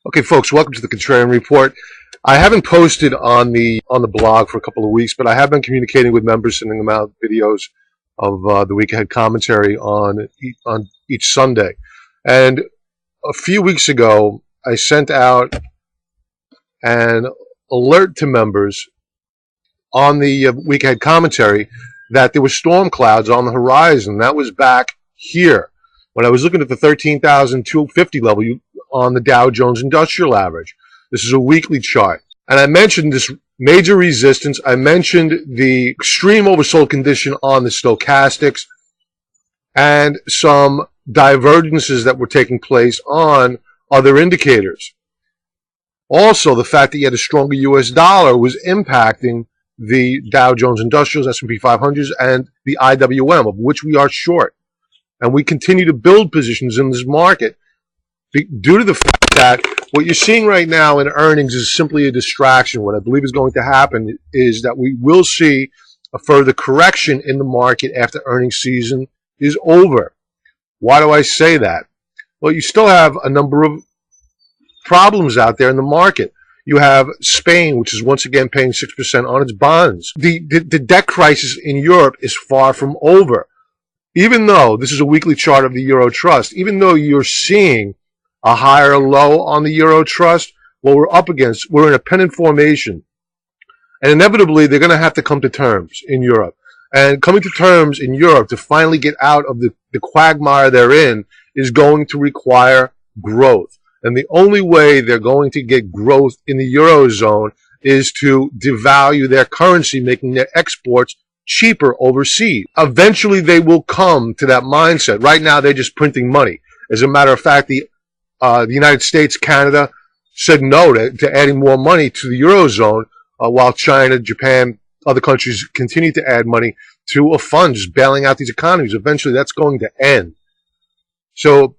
Okay, folks, welcome to the Contrarian Report. I haven't posted on the blog for a couple of weeks, but I have been communicating with members, sending them out videos of the week ahead commentary on each Sunday. And a few weeks ago, I sent out an alert to members on the week ahead commentary that there were storm clouds on the horizon. That was back here when I was looking at the 13,250 level on the Dow Jones Industrial Average. This is a weekly chart. And I mentioned this major resistance. I mentioned the extreme oversold condition on the stochastics and some divergences that were taking place on other indicators. Also, the fact that you had a stronger U.S. dollar was impacting the Dow Jones Industrials, S&P 500s, and the IWM, of which we are short. And we continue to build positions in this market due to the fact that what you're seeing right now in earnings is simply a distraction. What I believe is going to happen is that we will see a further correction in the market after earnings season is over. Why do I say that? Well, you still have a number of problems out there in the market. You have Spain, which is once again paying 6% on its bonds. The debt crisis in Europe is far from over. Even though this is a weekly chart of the Euro Trust, even though you're seeing a higher low on the Euro Trust, what we're up against, we're in a pennant formation. And inevitably, they're going to have to come to terms in Europe. And coming to terms in Europe to finally get out of the quagmire they're in is going to require growth. And the only way they're going to get growth in the Eurozone is to devalue their currency, making their exports cheaper overseas. Eventually, they will come to that mindset. Right now, they're just printing money. As a matter of fact, the United States, Canada said no to adding more money to the Eurozone, while China, Japan, other countries continue to add money to a fund, just bailing out these economies. Eventually, that's going to end. So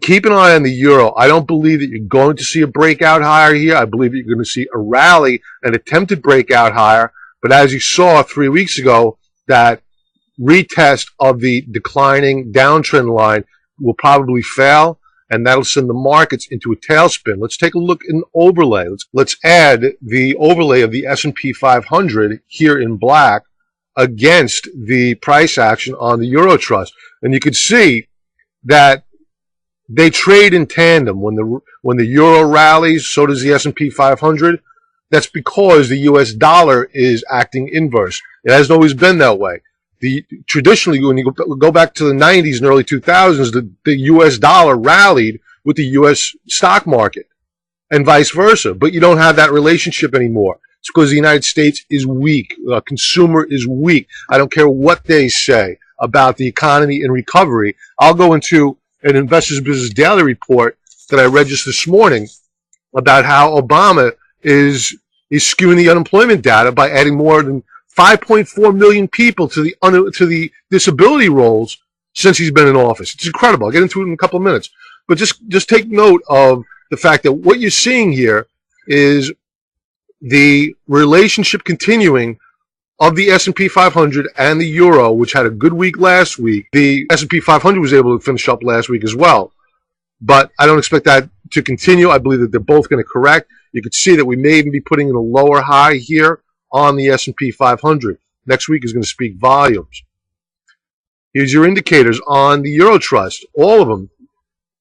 keep an eye on the euro. I don't believe that you're going to see a breakout higher here. I believe that you're going to see a rally, an attempted breakout higher. But as you saw 3 weeks ago, that retest of the declining downtrend line will probably fail, and that'll send the markets into a tailspin. Let's take a look in overlay. Let's add the overlay of the S&P 500 here in black against the price action on the Euro Trust. And you can see that they trade in tandem. When the euro rallies, so does the S&P 500. That's because the U.S. dollar is acting inverse. It hasn't always been that way. Traditionally, when you go back to the 90s and early 2000s, the U.S. dollar rallied with the U.S. stock market and vice versa. But you don't have that relationship anymore. It's because the United States is weak. The consumer is weak. I don't care what they say about the economy and recovery. I'll go into an Investors Business Daily report that I read just this morning about how Obama is skewing the unemployment data by adding more than 5.4 million people to the disability rolls since he's been in office. It's incredible. I'll get into it in a couple of minutes. But just take note of the fact that what you're seeing here is the relationship continuing of the S&P 500 and the euro, which had a good week last week. The S&P 500 was able to finish up last week as well. But I don't expect that to continue. I believe that they're both going to correct. You can see that we may even be putting in a lower high here on the S&P 500. Next week is going to speak volumes. Here's your indicators on the Euro Trust. All of them.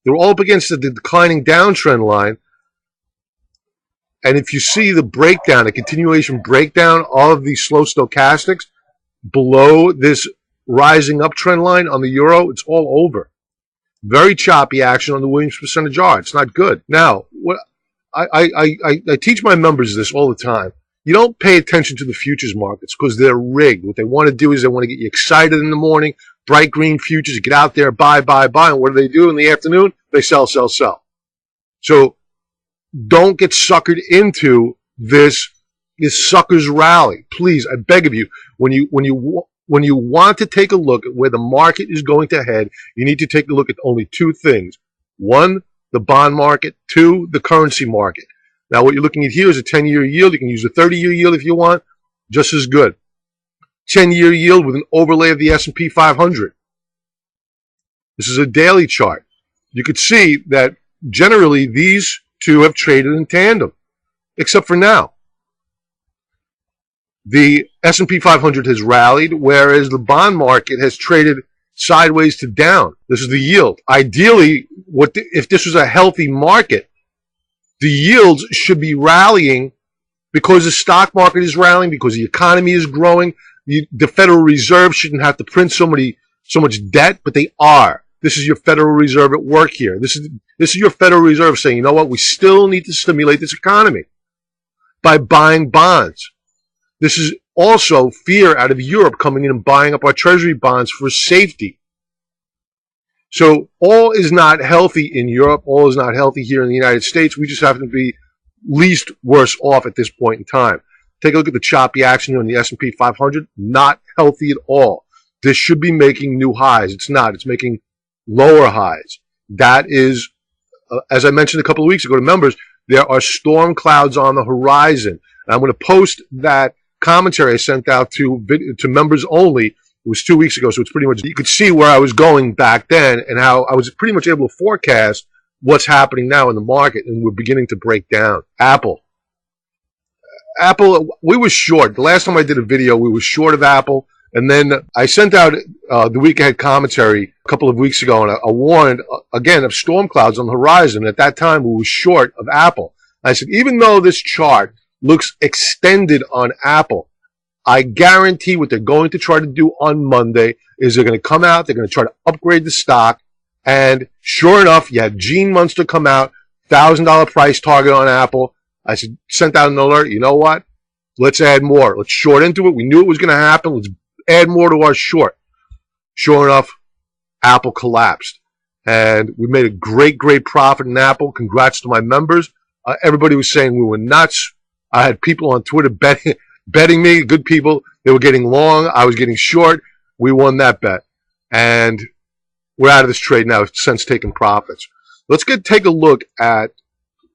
They're all up against the declining downtrend line. And if you see the breakdown, a continuation breakdown of the slow stochastics below this rising uptrend line on the euro, it's all over. Very choppy action on the Williams percentage R. It's not good. Now, what I teach my members this all the time. You don't pay attention to the futures markets because they're rigged. What they want to do is they want to get you excited in the morning, bright green futures, you get out there, buy. And what do in the afternoon? They sell. So don't get suckered into this sucker's rally. Please, I beg of you, when you want to take a look at where the market is going to head, you need to take a look at only two things. One, the bond market. Two, the currency market. Now, what you're looking at here is a 10-year yield. You can use a 30-year yield if you want, just as good. 10-year yield with an overlay of the S&P 500. This is a daily chart. You could see that generally these two have traded in tandem, except for now. The S&P 500 has rallied, whereas the bond market has traded sideways to down. This is the yield. Ideally, if this was a healthy market, the yields should be rallying because the stock market is rallying, because the economy is growing. The Federal Reserve shouldn't have to print so much debt, but they are. This is your Federal Reserve at work here. This is your Federal Reserve saying, you know what, we still need to stimulate this economy by buying bonds. This is also fear out of Europe coming in and buying up our treasury bonds for safety. So all is not healthy in Europe. All is not healthy here in the United States. We just happen to be least worse off at this point in time. Take a look at the choppy action here on the S&P 500. Not healthy at all. This should be making new highs. It's not. It's making lower highs. That is, as I mentioned a couple of weeks ago to members, there are storm clouds on the horizon. And I'm going to post that commentary I sent out to members only. It was 2 weeks ago, so it's pretty much, you could see where I was going back then and how I was pretty much able to forecast what's happening now in the market, and we're beginning to break down. Apple, we were short. The last time I did a video, we were short of Apple, and then I sent out the week ahead commentary a couple of weeks ago, and I warned, again, of storm clouds on the horizon. At that time, we were short of Apple. I said, even though this chart looks extended on Apple, I guarantee what they're going to try to do on Monday is they're going to come out, they're going to try to upgrade the stock, and sure enough, you had Gene Munster come out, $1,000 price target on Apple. I sent out an alert, you know what? Let's add more. Let's short into it. We knew it was going to happen. Let's add more to our short. Sure enough, Apple collapsed. And we made a great, great profit in Apple. Congrats to my members. Everybody was saying we were nuts. I had people on Twitter betting me, good people. They were getting long. I was getting short. We won that bet. And we're out of this trade now since taking profits. Let's take a look at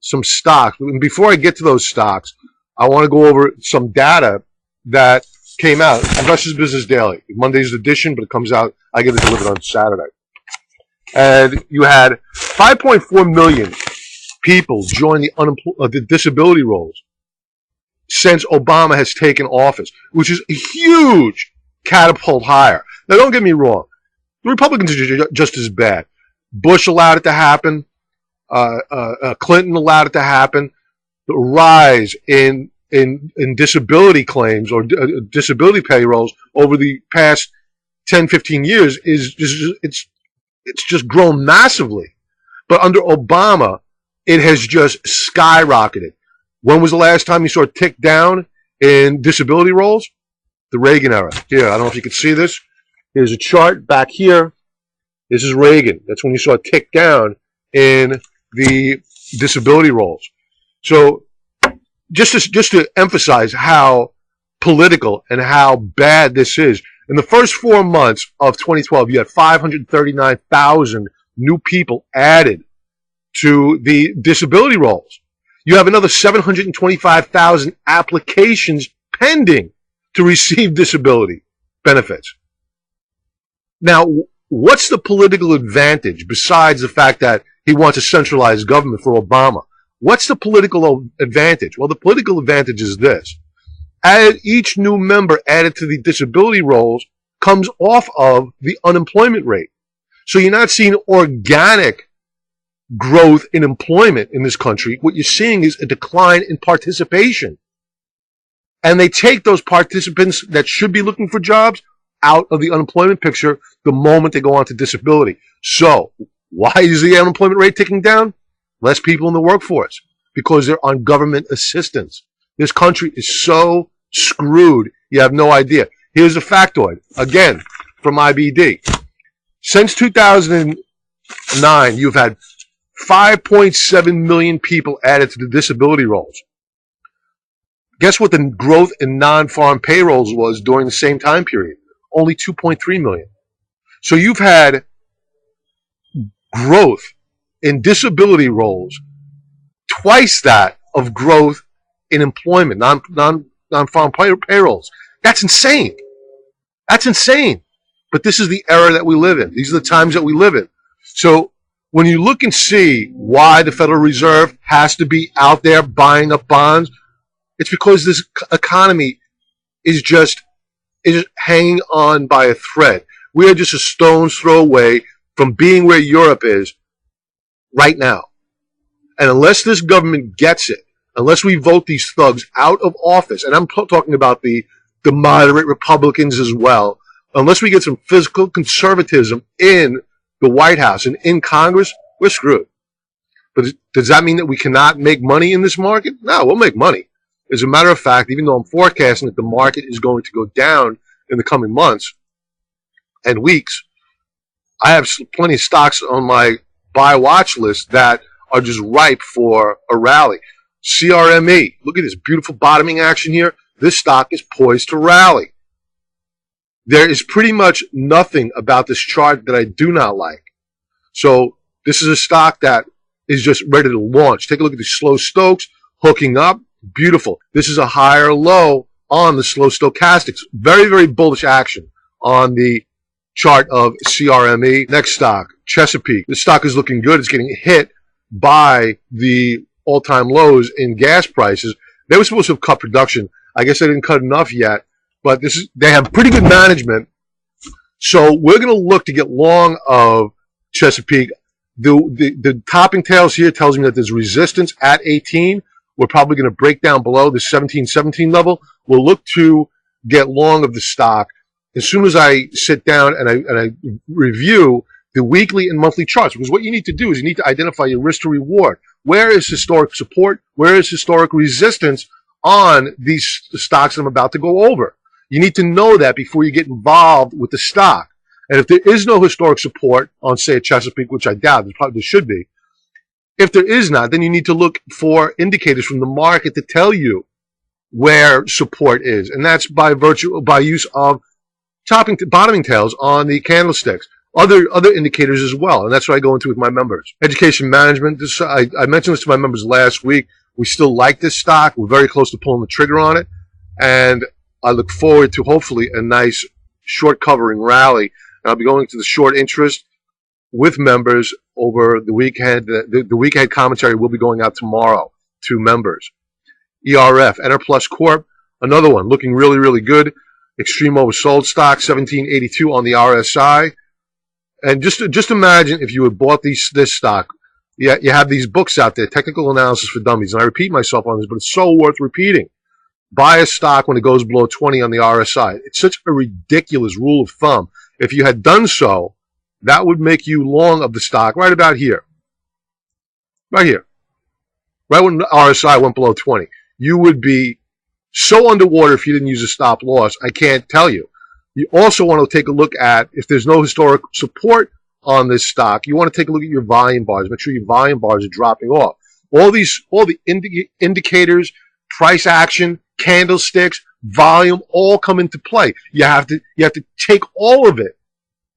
some stocks. And before I get to those stocks, I want to go over some data that came out. Investors Business Daily. Monday's edition, but it comes out, I get it delivered on Saturday. And you had 5.4 million people join the disability rolls since Obama has taken office, which is a huge catapult higher. Now, don't get me wrong. The Republicans are just as bad. Bush allowed it to happen. Clinton allowed it to happen. The rise in disability claims or disability payrolls over the past 10, 15 years is just grown massively. But under Obama, it has just skyrocketed. When was the last time you saw a tick down in disability rolls? The Reagan era. Here, I don't know if you can see this. Here's a chart back here. This is Reagan. That's when you saw a tick down in the disability rolls. So just to emphasize how political and how bad this is, in the first 4 months of 2012, you had 539,000 new people added to the disability rolls. You have another 725,000 applications pending to receive disability benefits. Now, what's the political advantage besides the fact that he wants a centralized government for Obama? What's the political advantage? Well, the political advantage is this. As each new member added to the disability rolls comes off of the unemployment rate. So you're not seeing organic growth in employment in this country. What you're seeing is a decline in participation. And they take those participants that should be looking for jobs out of the unemployment picture the moment they go on to disability. So why is the unemployment rate ticking down? Less people in the workforce because they're on government assistance. This country is so screwed, you have no idea. Here's a factoid, again, from IBD. Since 2009, you've had 5.7 million people added to the disability rolls. Guess what the growth in non-farm payrolls was during the same time period? Only 2.3 million. So you've had growth in disability rolls, twice that of growth in employment, non-farm payrolls. That's insane. That's insane. But this is the era that we live in. These are the times that we live in. So when you look and see why the Federal Reserve has to be out there buying up bonds, it's because this economy is just hanging on by a thread. We are just a stone's throw away from being where Europe is right now. And unless this government gets it, unless we vote these thugs out of office, and I'm talking about the moderate Republicans as well, unless we get some fiscal conservatism in the White House and in Congress, we're screwed. But does that mean that we cannot make money in this market? No, we'll make money. As a matter of fact, even though I'm forecasting that the market is going to go down in the coming months and weeks, I have plenty of stocks on my buy watch list that are just ripe for a rally. CRME, look at this beautiful bottoming action here. This stock is poised to rally. There is pretty much nothing about this chart that I do not like. So this is a stock that is just ready to launch. Take a look at these slow stokes, hooking up. Beautiful. This is a higher low on the slow stochastics. Very, very bullish action on the chart of CRME. Next stock, Chesapeake. This stock is looking good. It's getting hit by the all-time lows in gas prices. They were supposed to have cut production. I guess they didn't cut enough yet, but they have pretty good management. So we're going to look to get long of Chesapeake. The topping tails here tells me that there's resistance at 18. We're probably going to break down below the 17 level. We'll look to get long of the stock as soon as I sit down and I review the weekly and monthly charts. Because what you need to do is you need to identify your risk to reward. Where is historic support? Where is historic resistance on these stocks that I'm about to go over? You need to know that before you get involved with the stock. And if there is no historic support on, say, a Chesapeake, which I doubt, there should be, if there is not, then you need to look for indicators from the market to tell you where support is. And that's by use of bottoming tails on the candlesticks. Other indicators as well. And that's what I go into with my members. Education management. I mentioned this to my members last week. We still like this stock. We're very close to pulling the trigger on it. And I look forward to hopefully a nice short covering rally. And I'll be going to the short interest with members over the weekend. The weekend commentary will be going out tomorrow to members. ERF, Enerplus Corp, another one looking really, really good. Extreme oversold stock, 1782 on the RSI. And just imagine if you had bought this stock. Yeah, you have these books out there, Technical Analysis for Dummies. And I repeat myself on this, but it's so worth repeating. Buy a stock when it goes below 20 on the RSI. It's such a ridiculous rule of thumb. If you had done so, that would make you long of the stock right about here. Right here. Right when the RSI went below 20. You would be so underwater if you didn't use a stop loss. I can't tell you. You also want to take a look at, if there's no historic support on this stock, you want to take a look at your volume bars. Make sure your volume bars are dropping off. All the indicators, price action, candlesticks, volume, all come into play. You have to take all of it,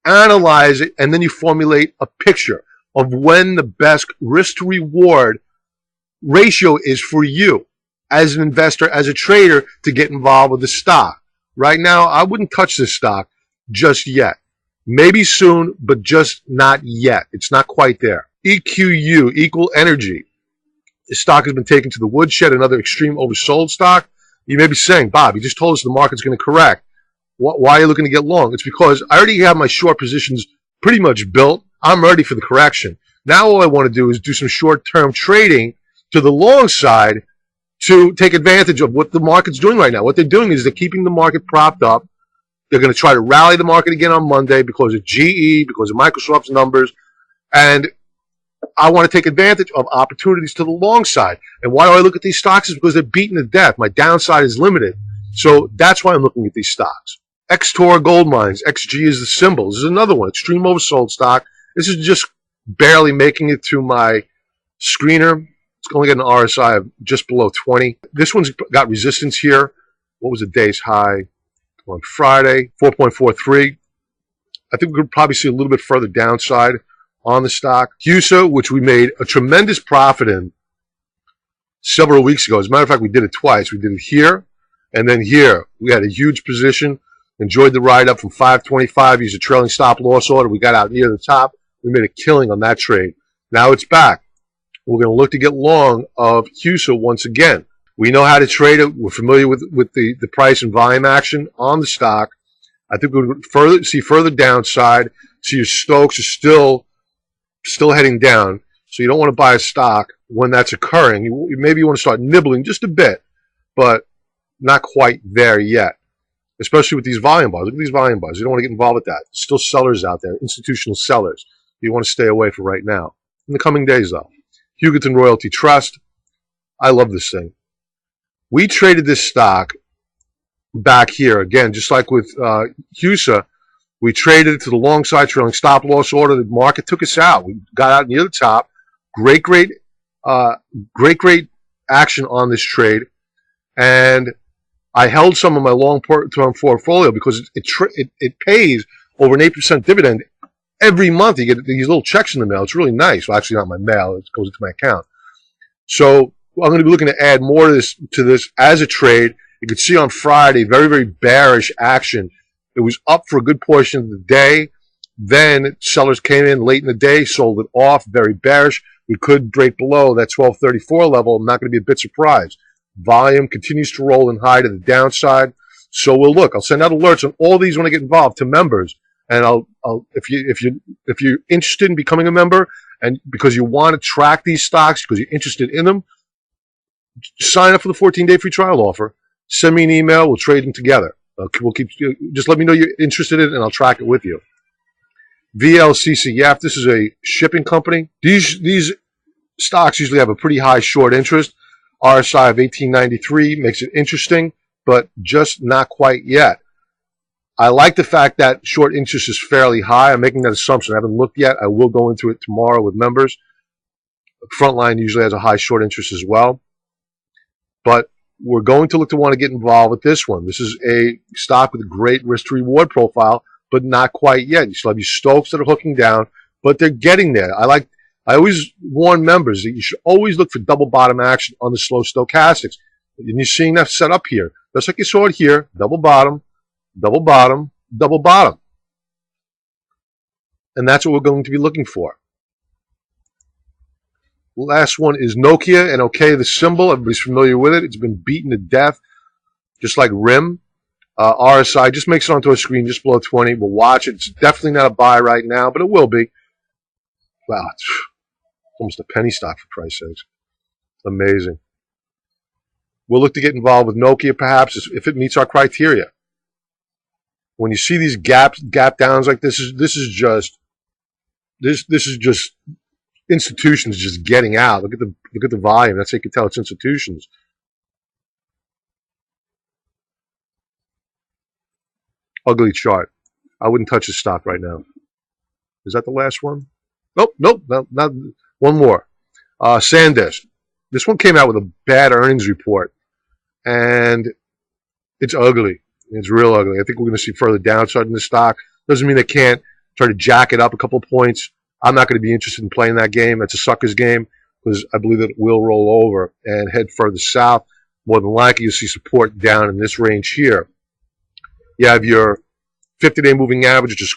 analyze it, and then you formulate a picture of when the best risk to reward ratio is for you as an investor, as a trader, to get involved with the stock. Right now, I wouldn't touch this stock just yet. Maybe soon, but just not yet. It's not quite there. EQU, Equal Energy. This stock has been taken to the woodshed, another extreme oversold stock. You may be saying, Bob, you just told us the market's going to correct. Why are you looking to get long? It's because I already have my short positions pretty much built. I'm ready for the correction. Now all I want to do is do some short-term trading to the long side to take advantage of what the market's doing right now. What they're doing is they're keeping the market propped up. They're going to try to rally the market again on Monday because of GE, because of Microsoft's numbers. And I want to take advantage of opportunities to the long side. And why do I look at these stocks? Is because they're beaten to death. My downside is limited. So that's why I'm looking at these stocks. Xtor Gold Mines, XG is the symbol. This is another one, extreme oversold stock. This is just barely making it to my screener. It's going to get an RSI of just below 20. This one's got resistance here. What was the day's high on Friday? 4.43. I think we could probably see a little bit further downside on the stock. HUSA, which we made a tremendous profit in several weeks ago. As a matter of fact, we did it twice. We did it here and then here. We had a huge position. Enjoyed the ride up from 525. Used a trailing stop loss order. We got out near the top. We made a killing on that trade. Now it's back. We're going to look to get long of HUSA once again. We know how to trade it. We're familiar with the price and volume action on the stock. I think we'll see further downside. So your Stokes are still heading down. So you don't want to buy a stock when that's occurring. Maybe you want to start nibbling just a bit, but not quite there yet, especially with these volume bars. Look at these volume bars. You don't want to get involved with that. There's still sellers out there, institutional sellers. You want to stay away from right now. In the coming days, though. Hugoton Royalty Trust. I love this thing. We traded this stock back here. Again, just like with HUSA, we traded it to the long side, trailing stop loss order. The market took us out. We got out near the top. Great action on this trade. And I held some of my long-term portfolio because it pays over an 8% dividend every month. You get these little checks in the mail. It's really nice. Well, actually, not my mail. It goes into my account. So I'm going to be looking to add more to this as a trade. You could see on Friday, very bearish action. It was up for a good portion of the day. Then sellers came in late in the day, sold it off, very bearish. We could break below that 1234 level. I'm not going to be a bit surprised. Volume continues to roll in high to the downside. So we'll look. I'll send out alerts on all these when I get involved to members. And if you're interested in becoming a member and because you want to track these stocks because you're interested in them, sign up for the 14-day free trial offer. Send me an email. We'll trade them together. We'll just let me know you're interested in it, and I'll track it with you. VLCCF. This is a shipping company. These stocks usually have a pretty high short interest. RSI of 1893 makes it interesting, but just not quite yet. I like the fact that short interest is fairly high. I'm making that assumption. I haven't looked yet. I will go into it tomorrow with members. Frontline usually has a high short interest as well. But we're going to look to want to get involved with this one. This is a stock with a great risk to reward profile, but not quite yet. You still have your Stokes that are hooking down, but they're getting there. I always warn members that you should always look for double bottom action on the slow stochastics. And you're seeing that set up here. Just like you saw it here, double bottom, double bottom, double bottom. And that's what we're going to be looking for. Last one is Nokia, and okay, the symbol, everybody's familiar with it. It's been beaten to death, just like RIM. RSI just makes it onto a screen just below 20. We'll watch it. It's definitely not a buy right now, but it will be. Wow, it's almost a penny stock for Christ's sakes. Amazing. We'll look to get involved with Nokia perhaps if it meets our criteria. When you see these gap downs like this is just institutions just getting out. Look at the volume. That's how you can tell it's institutions. Ugly chart. I wouldn't touch this stock right now. Is that the last one? Nope, not one more. SanDisk. This one came out with a bad earnings report, and it's ugly. It's real ugly. I think we're going to see further downside in the stock. Doesn't mean they can't try to jack it up a couple of points. I'm not going to be interested in playing that game. It's a sucker's game because I believe that it will roll over and head further south. More than likely, you'll see support down in this range here. You have your 50-day moving average, which is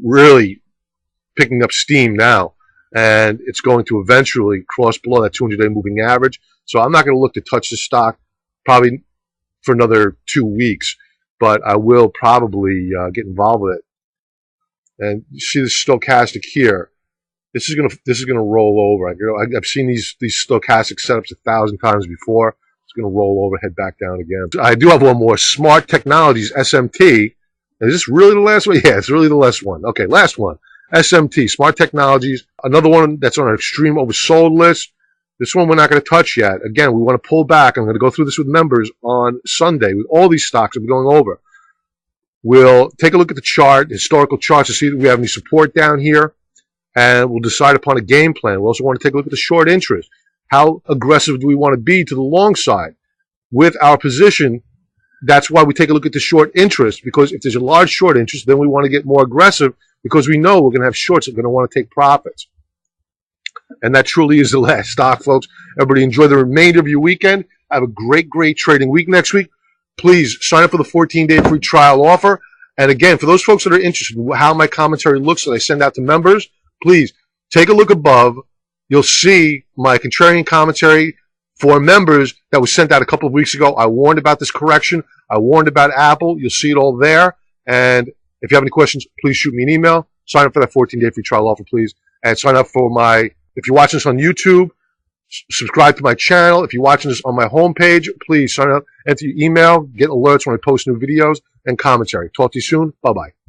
really picking up steam now, and it's going to eventually cross below that 200-day moving average. So I'm not going to look to touch this stock probably for another 2 weeks, but I will probably get involved with it. And you see the stochastic here. This is gonna roll over. I've seen these stochastic setups 1,000 times before. It's gonna roll over, head back down again. I do have one more. Smart Technologies, SMT. Is this really the last one? Yeah, it's really the last one. Okay, last one. SMT, Smart Technologies. Another one that's on our extreme oversold list. This one we're not going to touch yet. Again, we want to pull back. I'm going to go through this with members on Sunday with all these stocks that we're going over. We'll take a look at the chart, historical charts, to see if we have any support down here, and we'll decide upon a game plan. We also want to take a look at the short interest. How aggressive do we want to be to the long side with our position? That's why we take a look at the short interest, because if there's a large short interest, then we want to get more aggressive because we know we're going to have shorts that are going to want to take profits. And that truly is the last stock, folks. Everybody enjoy the remainder of your weekend. Have a great trading week next week. Please sign up for the 14-day free trial offer. And again, for those folks that are interested in how my commentary looks that I send out to members, please take a look above. you'll see my contrarian commentary for members that was sent out a couple of weeks ago. I warned about this correction. I warned about Apple. You'll see it all there. And if you have any questions, please shoot me an email. Sign up for that 14-day free trial offer, please. And sign up for if you're watching this on YouTube, subscribe to my channel. If you're watching this on my homepage, please sign up, enter your email, get alerts when I post new videos and commentary. Talk to you soon. Bye-bye.